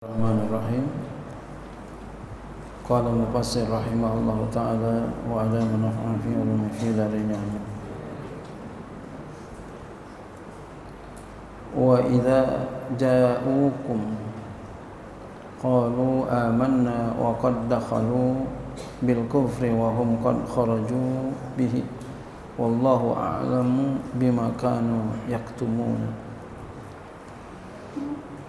Bismillahirrahmanirrahim. Qala mufassir rahimahullahu ta'ala wa ala manafa'an fi ulumi fi darin amin. Wa idza ja'ukum qalu amanna wa qad dakhalu bil kufri wa hum qad kharaju bihi wallahu a'lamu bima kanu yaktumun.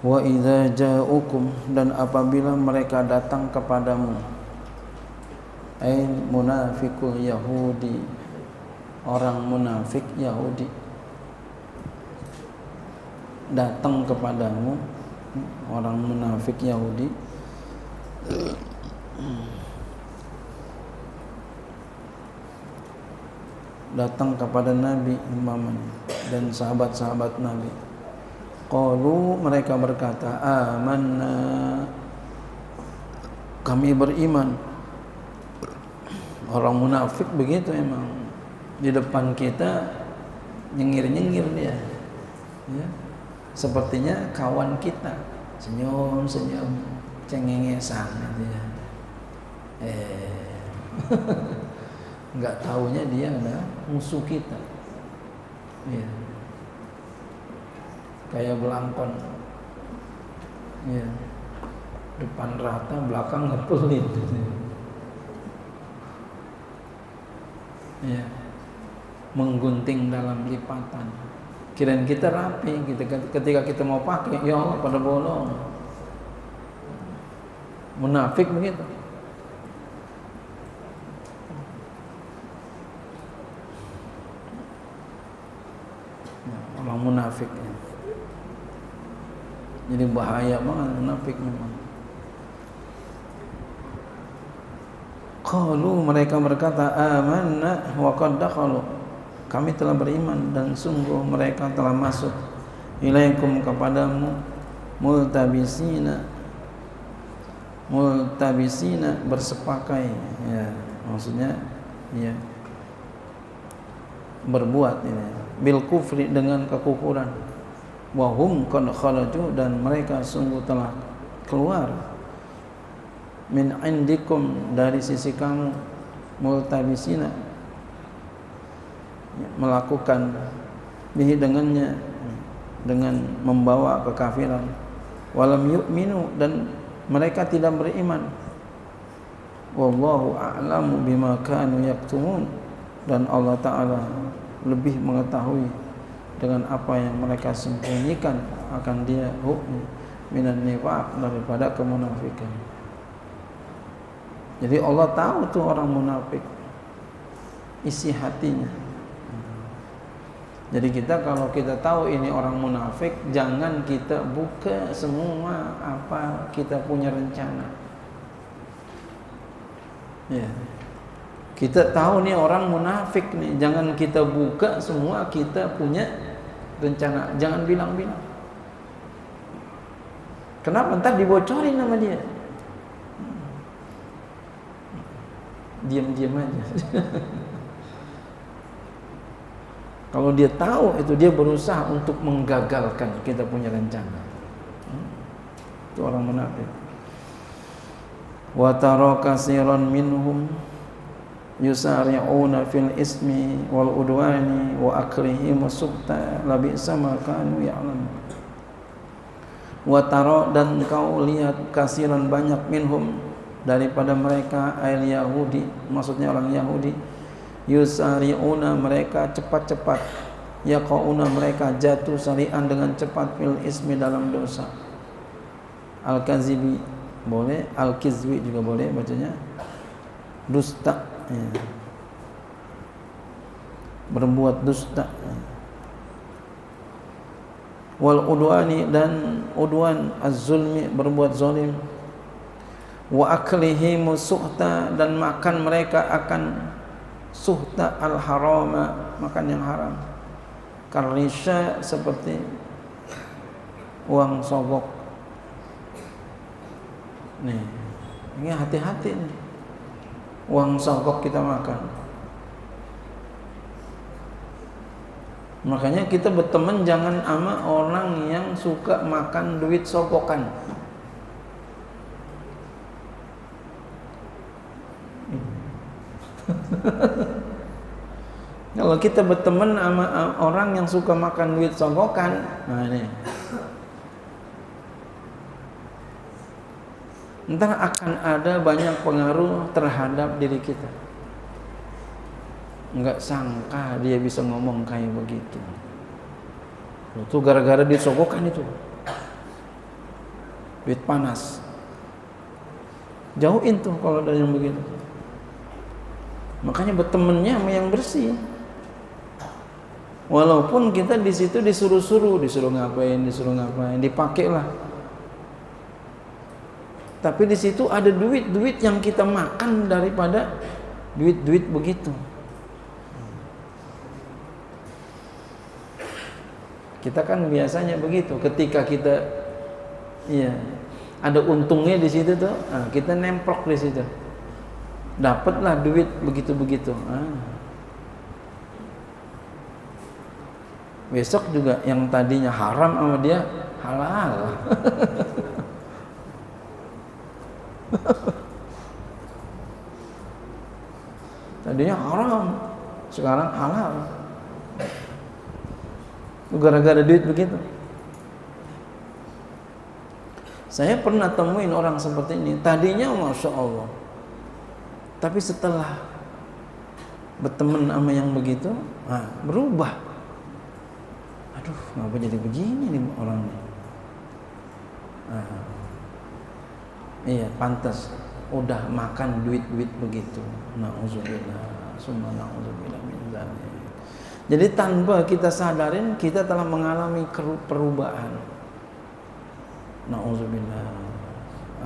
Wa idza ja'ukum, dan apabila mereka datang kepadamu, ai munafiqul yahudi, orang munafik Yahudi datang kepadamu, orang munafik Yahudi datang kepada Nabi umpamanya dan sahabat-sahabat Nabi. Qalu, mereka berkata, amanna, kami beriman. Orang munafik begitu emang, di depan kita nyengir-nyengir dia, ya. Sepertinya kawan kita, senyum-senyum, cengengesan gitu ya. Nggak taunya dia adalah musuh kita, ya. Kayak belangkon, ya, depan rata, belakang ngepelit, ya, menggunting dalam lipatan. Kirain kita rapi, ketika kita mau pakai, ya Allah pada bolong. Munafik begitu. Orang munafik, ya. Jadi bahaya banget munafik memang. Qalu, mereka berkata, amanna wa qad dakhalu, kami telah beriman dan sungguh mereka telah masuk, ilaikum, kepadamu, multabisina bersepakai, ya, maksudnya ya berbuat ini bil kufri, dengan kekufuran. Wahum qad kharaju, dan mereka sungguh telah keluar, min indikum, dari sisi kamu, multabisina, melakukan bihi, dengannya, dengan membawa kekafiran. Walam yu'minu, dan mereka tidak beriman. Wallahu a'lamu bima kanu yaktumun, dan Allah Ta'ala lebih mengetahui dengan apa yang mereka sembunyikan akan dia, hukum minan nifaq, daripada kemunafikan. Jadi Allah tahu tuh orang munafik isi hatinya. Jadi kalau kita tahu ini orang munafik, jangan kita buka semua apa kita punya rencana. Ya. Kita tahu nih orang munafik nih, jangan kita buka semua kita punya rencana, jangan bilang-bilang. Kenapa? Ntar dibocorin sama dia. Diam-diam aja. Kalau dia tahu itu, dia berusaha untuk menggagalkan kita punya rencana. Itu orang munafik. Wa tara katsiran minhum yusari'una fil ismi wal udwani wa akrihim wasubta labisa ma kanu ya'lam. Wa tara, dan kau lihat, kasiran banyak, minhum, daripada mereka, al yahudi, maksudnya orang Yahudi, yusari'una, mereka cepat-cepat, yaqauna, mereka jatuh sari'an, dengan cepat, fil ismi, dalam dosa. Al kazibi boleh, al kizwi juga boleh bacanya, dusta, ya. Berbuat dusta. Wal udwani, dan udwan, az-zulmi, berbuat zalim. Wa aklihim suhta, dan makan mereka akan suhta, al-harama, makan yang haram. Karisha, seperti uang sogok. Nih, ini hati-hati nih. Uang sogok kita makan. Makanya kita berteman jangan sama orang yang suka makan duit sogokan. Kalau kita berteman sama orang yang suka makan duit sogokan, nah ini, ntar akan ada banyak pengaruh terhadap diri kita. Nggak sangka dia bisa ngomong kayak begitu. Itu gara-gara duit sogokan itu, duit panas. Jauhin tuh kalau ada yang begitu. Makanya bertemannya sama yang bersih. Walaupun kita di situ disuruh ngapain, dipakai lah. Tapi di situ ada duit yang kita makan daripada duit begitu. Kita kan biasanya begitu, ketika kita ada untungnya di situ tuh, kita nemplok di situ. Dapatlah duit begitu-begitu. Besok juga yang tadinya haram sama dia halal. Tadinya haram, sekarang halal. Gara-gara duit begitu. Saya pernah temuin orang seperti ini. Tadinya Masya Allah, tapi setelah berteman sama yang begitu, berubah. Aduh, ngapa jadi begini nih orangnya? Iya, pantas udah makan duit begitu. Nauzubillah, summa nauzubillah min dzalik. Jadi tanpa kita sadarin, kita telah mengalami perubahan. Nauzubillah.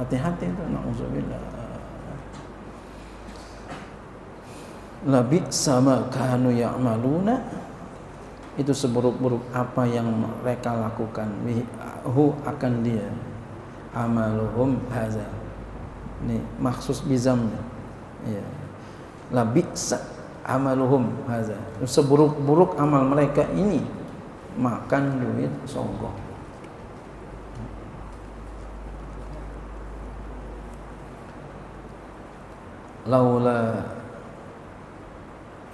Hati-hati itu, nauzubillah. Labi sama kanu ya'maluna, itu seburuk-buruk apa yang mereka lakukan. Hu akan dia, amaluhum haza. Ini maksus bizamnya. Ya. Labisa amaluhum haza. Seburuk-buruk amal mereka ini, makan duit sogok. Laula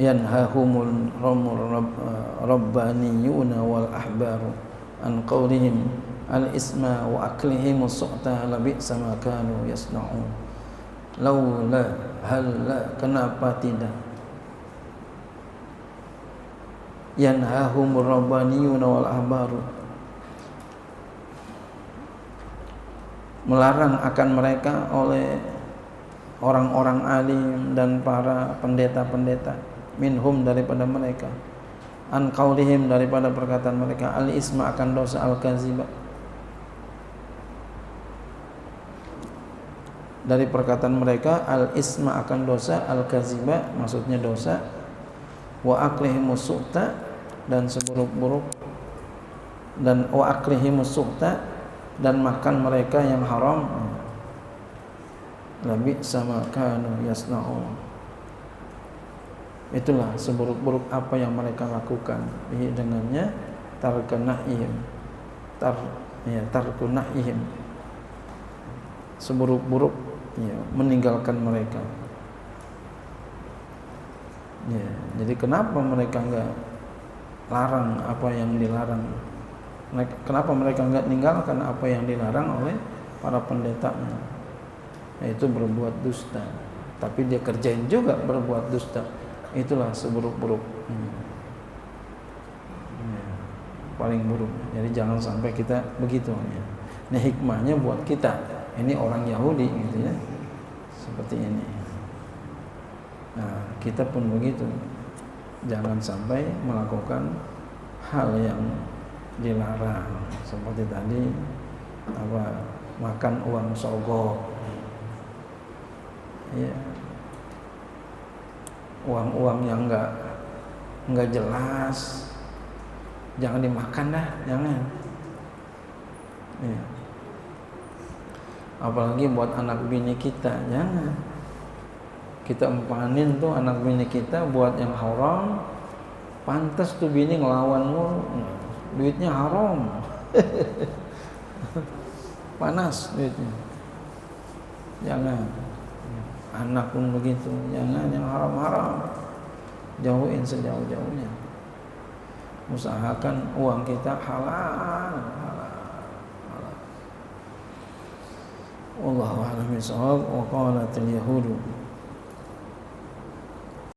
yanhahumul rabbaniyuna wal ahbaru an qawlihim al isma wa aklihim as-su'ta labi'sa ma kanu yasna'un. Laula, halla, kenapa tidak, yanhahumur rabbaniyuna wal ahbaru, melarang akan mereka oleh orang-orang alim dan para pendeta-pendeta, minhum, daripada mereka, an qaulihim, daripada perkataan mereka, al isma, akan dosa, al kaziba, dari perkataan mereka, al isma, akan dosa, al kaziba, maksudnya dosa, wa aklihimus su'ta, dan seburuk-buruk, dan wa aklihimus su'ta, dan makan mereka yang haram, labi sama kanu yasna'un. Itulah seburuk-buruk apa yang mereka lakukan. Dengannya tarkunahihim, tarkunahihim, seburuk-buruk meninggalkan mereka. Jadi kenapa mereka enggak larang apa yang dilarang? Kenapa mereka enggak meninggalkan apa yang dilarang oleh para pendetanya? Yaitu berbuat dusta. Tapi dia kerjain juga berbuat dusta. Itulah seburuk-buruk, paling buruk. Jadi jangan sampai kita begitu. Ini hikmahnya buat kita. Ini orang Yahudi gitu ya, seperti ini. Nah, kita pun begitu. Jangan sampai melakukan hal yang dilarang, seperti tadi makan uang sogok. Ya. Uang-uang yang enggak jelas, jangan dimakan dah, jangan. Ya. Apalagi buat anak bini kita, jangan. Kita empanin tuh anak bini kita buat yang haram, pantas tuh bini ngelawan mulu, duitnya haram. Panas duitnya. Jangan. anak pun begitu. Jangan yang haram-haram, jauhin sejauh-jauhnya. Usahakan uang kita halal. Wallahu a'lam bishawab. Wa qalatil yahudu